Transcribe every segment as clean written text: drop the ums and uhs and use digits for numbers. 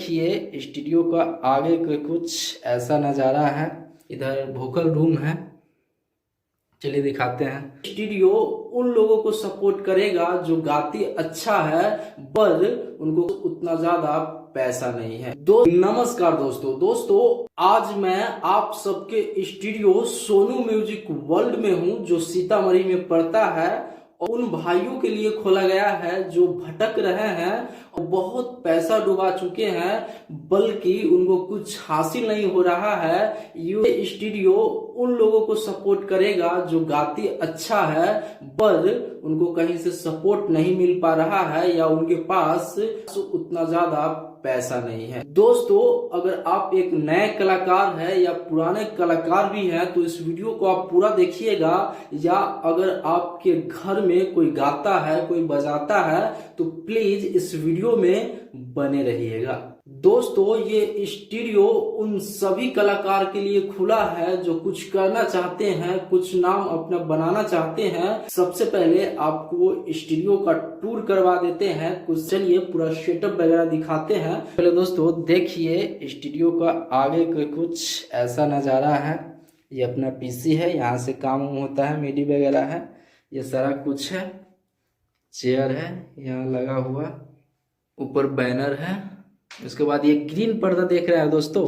देखिए स्टूडियो का आगे का कुछ ऐसा नज़ारा है। इधर वोकल रूम है, चलिए दिखाते हैं। स्टूडियो उन लोगों को सपोर्ट करेगा जो गाते अच्छा है पर उनको उतना ज्यादा पैसा नहीं है। नमस्कार दोस्तों आज मैं आप सबके स्टूडियो सोनू म्यूजिक वर्ल्ड में हूं जो सीतामढ़ी में पड़ता है और उन भाइयों के लिए खोला गया है जो भटक रहे हैं और बहुत पैसा डुबा चुके हैं बल्कि उनको कुछ हासिल नहीं हो रहा है। ये स्टूडियो उन लोगों को सपोर्ट करेगा जो गाते अच्छा है पर उनको कहीं से सपोर्ट नहीं मिल पा रहा है या उनके पास उतना ज्यादा पैसा नहीं है। दोस्तों अगर आप एक नए कलाकार है या पुराने कलाकार भी हैं तो इस वीडियो को आप पूरा देखिएगा, या अगर आपके घर में कोई गाता है कोई बजाता है तो प्लीज इस वीडियो में बने रहिएगा। दोस्तों ये स्टूडियो उन सभी कलाकार के लिए खुला है जो कुछ करना चाहते हैं, कुछ नाम अपना बनाना चाहते हैं। सबसे पहले आपको स्टूडियो का टूर करवा देते हैं, कुछ चलिए पूरा सेटअप वगैरह दिखाते हैं। पहले दोस्तों देखिए स्टूडियो का आगे का कुछ ऐसा नज़ारा है। ये अपना पीसी है, यहाँ से काम होता है, मिडी वगैरह है, ये सारा कुछ है। चेयर है यहाँ लगा हुआ, ऊपर बैनर है। उसके बाद ये ग्रीन पर्दा देख रहे हैं दोस्तों,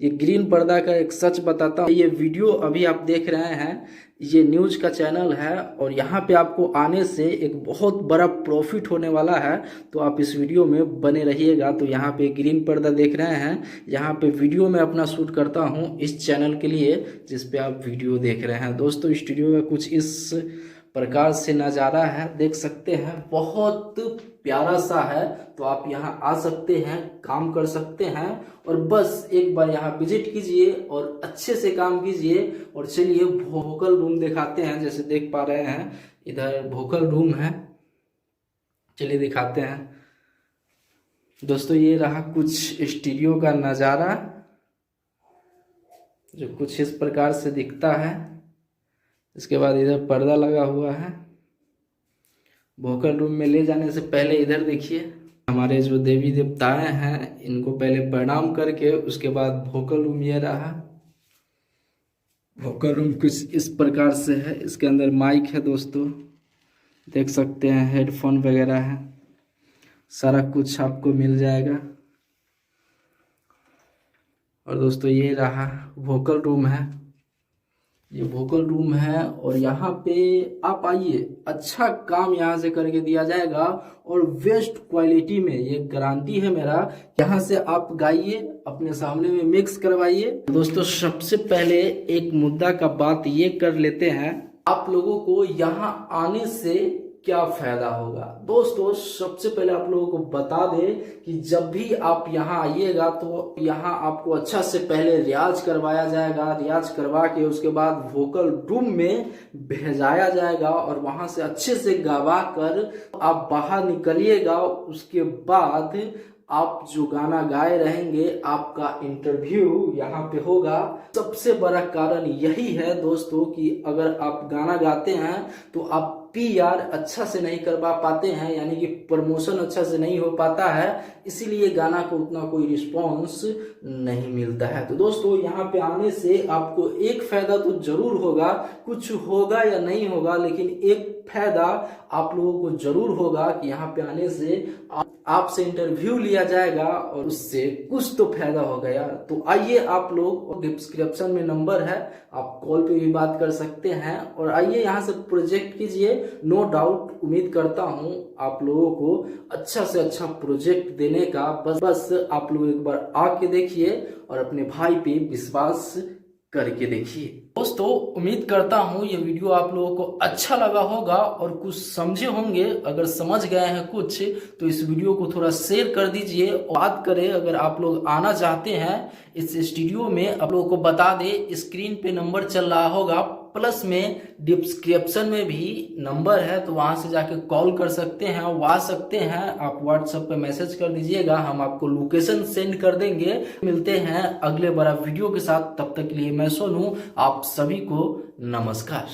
ये ग्रीन पर्दा का एक सच बताता हूँ। ये वीडियो अभी आप देख रहे हैं ये न्यूज का चैनल है और यहाँ पे आपको आने से एक बहुत बड़ा प्रॉफिट होने वाला है, तो आप इस वीडियो में बने रहिएगा। तो यहाँ पे ग्रीन पर्दा देख रहे हैं, यहाँ पे वीडियो में अपना शूट करता हूँ इस चैनल के लिए जिस पे आप वीडियो देख रहे हैं। दोस्तों स्टूडियो का कुछ इस प्रकार से नज़ारा है, देख सकते हैं, बहुत प्यारा सा है। तो आप यहाँ आ सकते हैं, काम कर सकते हैं और बस एक बार यहाँ विजिट कीजिए और अच्छे से काम कीजिए। और चलिए वोकल रूम दिखाते हैं। जैसे देख पा रहे हैं इधर वोकल रूम है, चलिए दिखाते हैं। दोस्तों ये रहा कुछ स्टूडियो का नज़ारा जो कुछ इस प्रकार से दिखता है। इसके बाद इधर पर्दा लगा हुआ है। वोकल रूम में ले जाने से पहले इधर देखिए, हमारे जो देवी देवताएं हैं इनको पहले प्रणाम करके उसके बाद वोकल रूम ये रहा। वोकल रूम कुछ इस प्रकार से है। इसके अंदर माइक है दोस्तों, देख सकते हैं, हेडफोन वगैरह है, सारा कुछ आपको मिल जाएगा। और दोस्तों ये रहा वोकल रूम है, ये वोकल रूम है और यहाँ पे आप आइए, अच्छा काम यहाँ से करके दिया जाएगा और बेस्ट क्वालिटी में, ये गारंटी है मेरा। यहाँ से आप गाइए, अपने सामने में मिक्स करवाइए। दोस्तों सबसे पहले एक मुद्दा का बात ये कर लेते हैं, आप लोगों को यहाँ आने से क्या फायदा होगा। दोस्तों सबसे पहले आप लोगों को बता दें कि जब भी आप यहाँ आइएगा तो यहाँ आपको अच्छा से पहले रियाज करवाया जाएगा। रियाज करवा के उसके बाद वोकल रूम में भेजाया जाएगा और वहां से अच्छे से गवा कर आप बाहर निकलिएगा। उसके बाद आप जो गाना गाए रहेंगे आपका इंटरव्यू यहाँ पे होगा। सबसे बड़ा कारण यही है दोस्तों कि अगर आप गाना गाते हैं तो आप PR अच्छा से नहीं करवा पाते हैं, यानी कि प्रमोशन अच्छा से नहीं हो पाता है, इसीलिए गाना को उतना कोई रिस्पॉन्स नहीं मिलता है। तो दोस्तों यहाँ पे आने से आपको एक फायदा तो जरूर होगा, कुछ होगा या नहीं होगा लेकिन एक फायदा आप लोगों को जरूर होगा कि यहाँ पे आने से आपसे इंटरव्यू लिया जाएगा और उससे कुछ तो फायदा होगा यार। तो आइए आप लोग, डिस्क्रिप्शन में नंबर है, आप कॉल पे भी बात कर सकते हैं और आइए यहाँ से प्रोजेक्ट कीजिए। नो डाउट उम्मीद करता हूँ आप लोगों को अच्छा से अच्छा प्रोजेक्ट देने का। बस आप लोग एक बार आके देखिए और अपने भाई पे विश्वास करके देखिए। दोस्तों उम्मीद करता हूँ ये वीडियो आप लोगों को अच्छा लगा होगा और कुछ समझे होंगे। अगर समझ गए हैं कुछ तो इस वीडियो को थोड़ा शेयर कर दीजिए। और बात करें, अगर आप लोग आना चाहते हैं इस स्टूडियो में, आप लोगों को बता दें स्क्रीन पे नंबर चल रहा होगा, प्लस में डिस्क्रिप्शन में भी नंबर है, तो वहां से जाके कॉल कर सकते हैं, वो आ सकते हैं। आप व्हाट्सएप पे मैसेज कर दीजिएगा, हम आपको लोकेशन सेंड कर देंगे। मिलते हैं अगले बड़ा वीडियो के साथ, तब तक के लिए मैं सोनू, आप सभी को नमस्कार।